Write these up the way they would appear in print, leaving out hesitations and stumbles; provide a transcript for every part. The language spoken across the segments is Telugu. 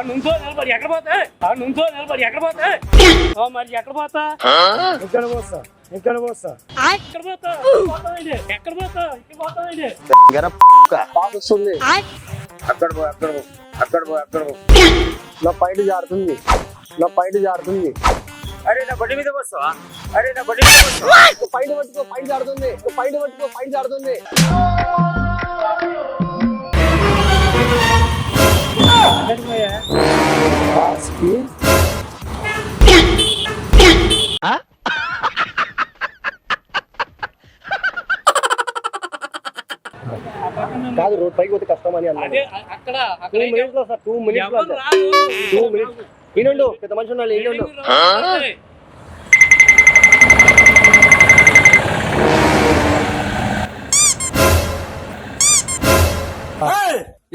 నుంచో నిలబడి ఎక్కడ పోతా నుంచో నిలబడి ఎక్కడ పోతా మరి ఎక్కడ పోతా ఎక్కడ పోస్తా ఎక్కడ పోస్తా ఎక్కడ పోతా ఎక్కడ పోతా ఇక్కడ పోతానండి పాస్ వస్తుంది అక్కడ పో అక్కడ పో అక్కడ పో అక్కడ పో నా పైట జారుతుంది నా పైట జారుతుంది అరే నా బండి మీద వస్తావా అరే నా బండి మీద వస్తావా పైట పట్టుకో పైట జారుతుంది పైట పట్టుకో పైట జారుతుంది కాదు రోడ్ పైకి పోతే కష్టం అని అన్నారు అదే అక్కడ 2 minutes లో సార్ 2 minutes లో 2 minutes ఈనుండు పెద్ద మనిషి ఉన్నాడు ఈనుండు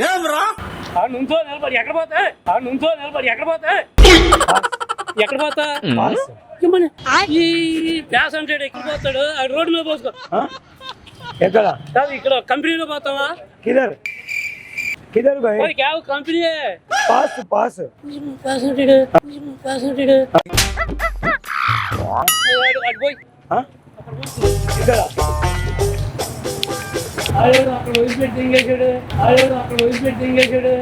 ఏమ్రా నుంచో నిలబడి ఎక్కడ పోతా నుంచో నిలబడి ఎక్కడ పోతా ఎక్కడ పోతా ఈ ప్యాసెంజర్ ఎక్కడ పోతాడు ఆ రోడ్డు మీద పోసుకో ఎక్కడ కాదు ఇక్కడ కంపెనీలో పోతావా కిదర్ కిదర్ భాయ్ మరి క్యా కంపెనీ పాస్ పాస్ ప్యాసెంజర్ అటు పోయి ఇక్కడ అక్కడ వదిలిపెట్టి ఎంగేసాడు అక్కడ వదిలిపెట్టి ఎంగేసాడు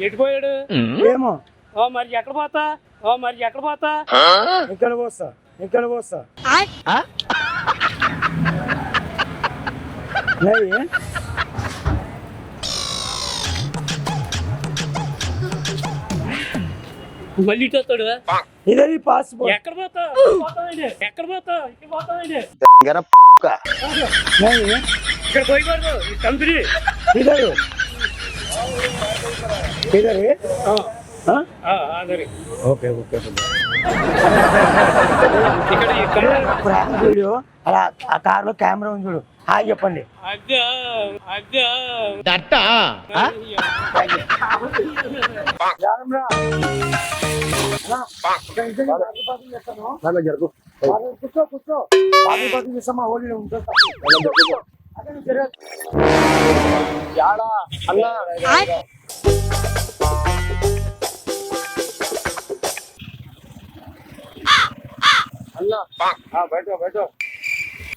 ఎటు పోయాడు ఏమో మరి ఎక్కడ పోతా మరి ఎక్కడ పోతా ఎక్కడ పోస్తా ఎక్కడ పోస్తా మళ్ళీ ఇటు వస్తాడు ఇదది పాస్ ఎక్కడ పోతా ఎక్కడ పోతా ఇక్కడ పోతానండి ఇక్కడ పోయకూడదు ఈ కంపెనీ ఇదరు ఇదరు ఓకే ఓకే ఇక్కడ ఈ కంపెనీ ప్రాంక్ వీడియో అలా ఆ కార్ లో కెమెరా ఉంది చూడు హాయ్ చెప్పండి జరుగు కూర్చో కూర్చో చేస్తామా హోలీ ఉంటుంది అన్నా అన్నా బయట బయట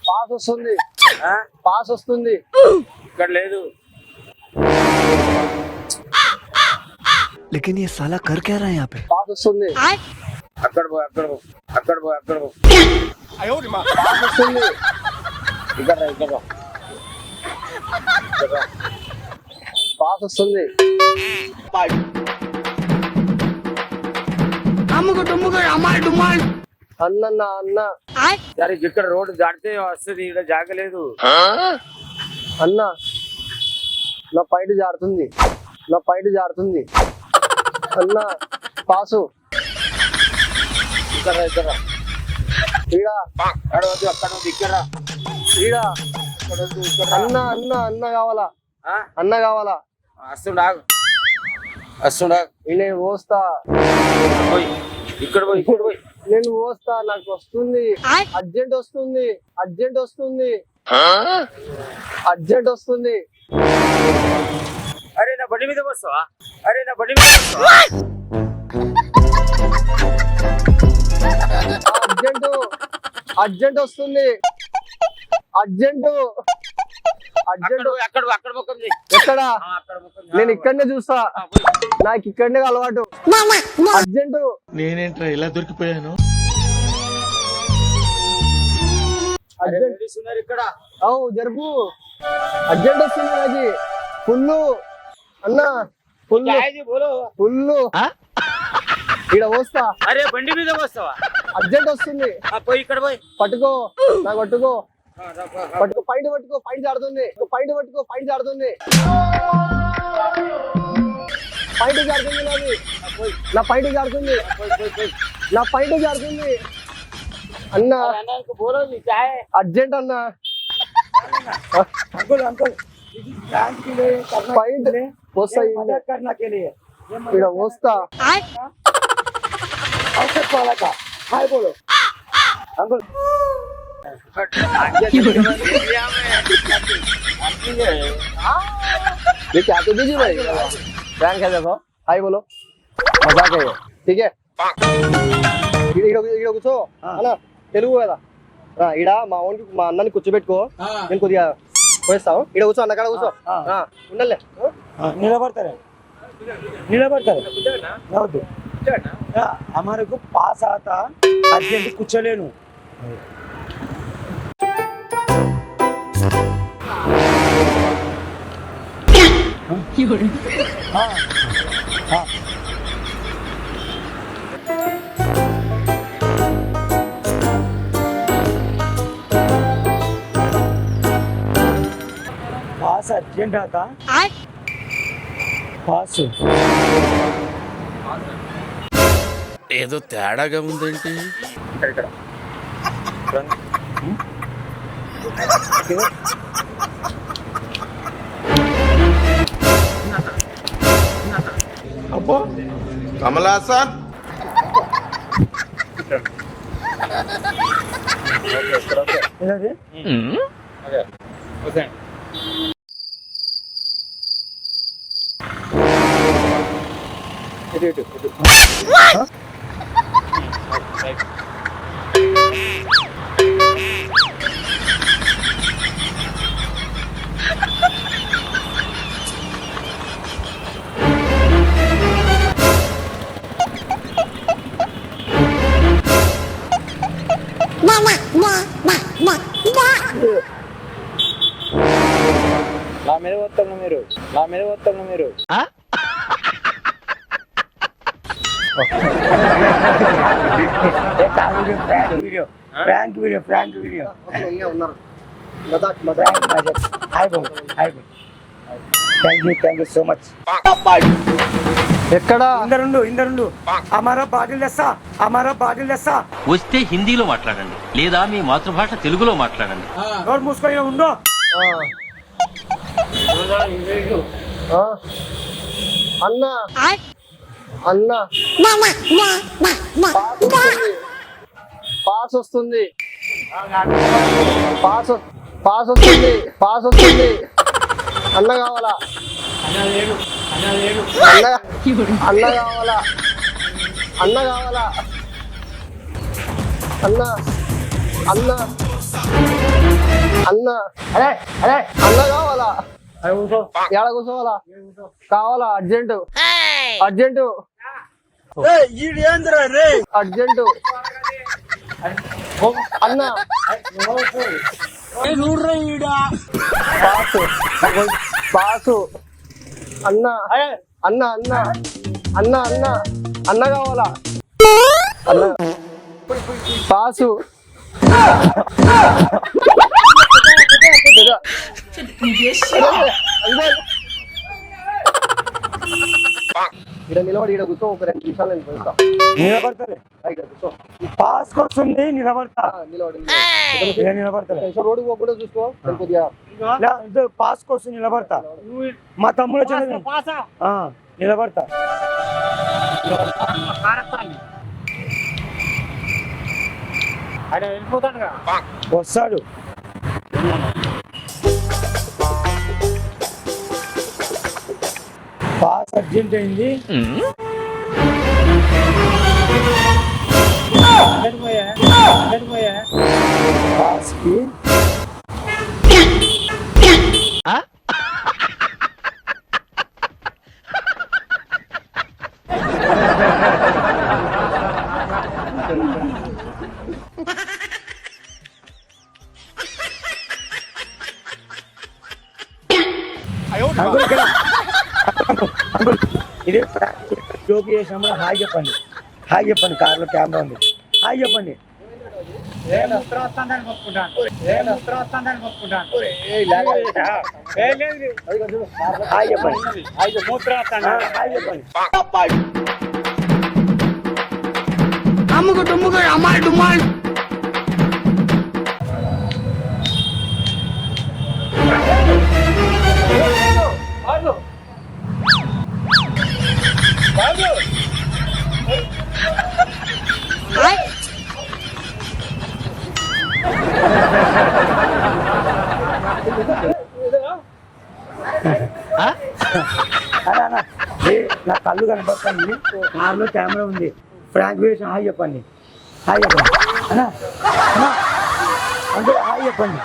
పాస్ వస్తుంది పాస్ వస్తుంది ఇక్కడ లేదు लेकिन ये साला कर क्या रहा है यहाँ पे పాస్ వస్తుంది అక్కడ పో అక్కడ పో అక్కడ పో అక్కడ పో పాస్ వస్తుంది ఇక్కడ రా, ఇక్కడ రా. ఇక్కడ రా. పాస్ వస్తుంది అన్న అన్న సరే ఇక్కడ రోడ్డు దాటితే వస్తుంది ఇక్కడ జాగలేదు అన్న నా పైట జారుతుంది నా పైట జారుతుంది అన్న పాసు ఇక్కడ ఇక్కడ ఈడ అక్కడ వద్దు అక్కడ వద్దు ఇక్కడ ఈడ ఇక్కడ వద్దు ఇక్కడ అన్న అన్న అన్న కావాలా అన్న కావాలా వస్తుండాగు వస్తుండాగు నేను పోస్తా పోయి ఇక్కడ పోయి ఇక్కడ పోయి నేను పోస్తా నాకు వస్తుంది అర్జెంట్ వస్తుంది అర్జెంట్ వస్తుంది అర్జెంట్ వస్తుంది అరే నా బండి మీద వస్తావా అరే నా బండి మీద వస్తావా అర్జెంట్ అర్జెంట్ వస్తుంది అర్జెంట్ అర్జెంట్ అక్కడ అక్కడ ముఖం చేయి ఎక్కడ అక్కడ ముఖం నేను ఇక్కడనే చూస్తా నాకు ఇక్కడనే అలవాటు అర్జెంట్ నేనేంట్రా ఇలా దొరికిపోయాను అర్జెంట్ ఉన్నారు ఇక్కడ అవు జరుపు అర్జెంట్ వస్తుంది నాకు ఫుల్లు అన్న ఫుల్ బోలో ఫుల్లు ఇక్కడ వస్తా అరే బండి మీద వస్తావా అర్జెంట్ వస్తుంది పోయి ఇక్కడ పోయి పట్టుకో నాకు పట్టుకో పట్టుకో పైట పట్టుకో పైట జారుతుంది పైట పట్టుకో పైట జారుతుంది పైట జారుతుంది నాది నా పైట జారుతుంది నా పైట జారుతుంది అన్న బోలో అర్జెంట్ అన్న अंकल अंकल बैंक के लिए करना पॉइंट वస్తాయి मदद करना के लिए ఇక్కడ వస్తా आवश्यक वाला का हाय बोलो अंकल ये क्या तो दीजिए भाई प्रैंक है देखो हाय बोलो मजाक है ये ठीक है ఈడ కూర్చో అలా తెలుగు కదా ఈడ మా అన్నని కూర్చోబెట్టుకో నేను కొద్దిగా పోయిస్తావు ఈడ కూర్చో అన్న కాడ కూర్చో ఉండలే నిలబడతారు వద్దు हमारे को पास आता अर्जेंट కూర్చోలేను पास अर्जेंट आता पास ఏదో తేడాగా ఉందేంటి అబ్బో కమలాసన్ ఏంటది నా మీద వస్తాను మీరు ప్రాంక్ వీడియో ఉన్నారు మజాక్ మజాక్ హాయ్ బో థ్యాంక్ యూ సో మచ్ ఎక్కడ ఇందరుండు అమరా బాటిల్ లెస్సా వస్తే హిందీలో మాట్లాడండి లేదా మీ మాతృభాష తెలుగులో మాట్లాడండి. నోరు మూసుకొని ఉండు అన్న అన్న పాస్ వస్తుంది అన్న కావాలా అన్న కావాలా అన్న కావాలా అన్న అన్న అన్న అరే అరే అన్న కావాలా ఎడ కూర్చోవాలా కావాలా అర్జెంటు అర్జెంటు అన్న పాసు అన్న అన్న అన్న అన్న అన్న అన్న కావాలా అన్న పాసు ఇక్కడ నిలబడి ఇక్కడ కూర్చో ఒక 2 నిమిషాలు నేను పోయిస్తా నిలబడతారే కూర్చో పాస్ వస్తుంది నిలబడతా నిలబడతారు రోడ్డు పోకుండా చూసుకో కొద్దిగా పాస్ కోసం నిలబడతా మా తమ్ముడు నిలబడతా వస్తాడు పాస్ అర్జెంట్ అయింది పాస్ కి ఇది జోక్ చేసినప్పుడు హాయ్ చెప్పండి కార్లో కెమెరా ఉంది హాయ్ చెప్పండి హాయ్ చెప్పండి అమ్ముకు డుమ్ముకు అమ్మాయి డుమ్మాయి అన్నా అన్న నా కళ్ళు కనపడుతుంది కార్లో కెమెరా ఉంది ఫ్రాంక్ వేసిన హాయ్ చెప్పండి హాయ్ చెప్పండి అన్నా అన్నా అంటే హాయ్ చెప్పండి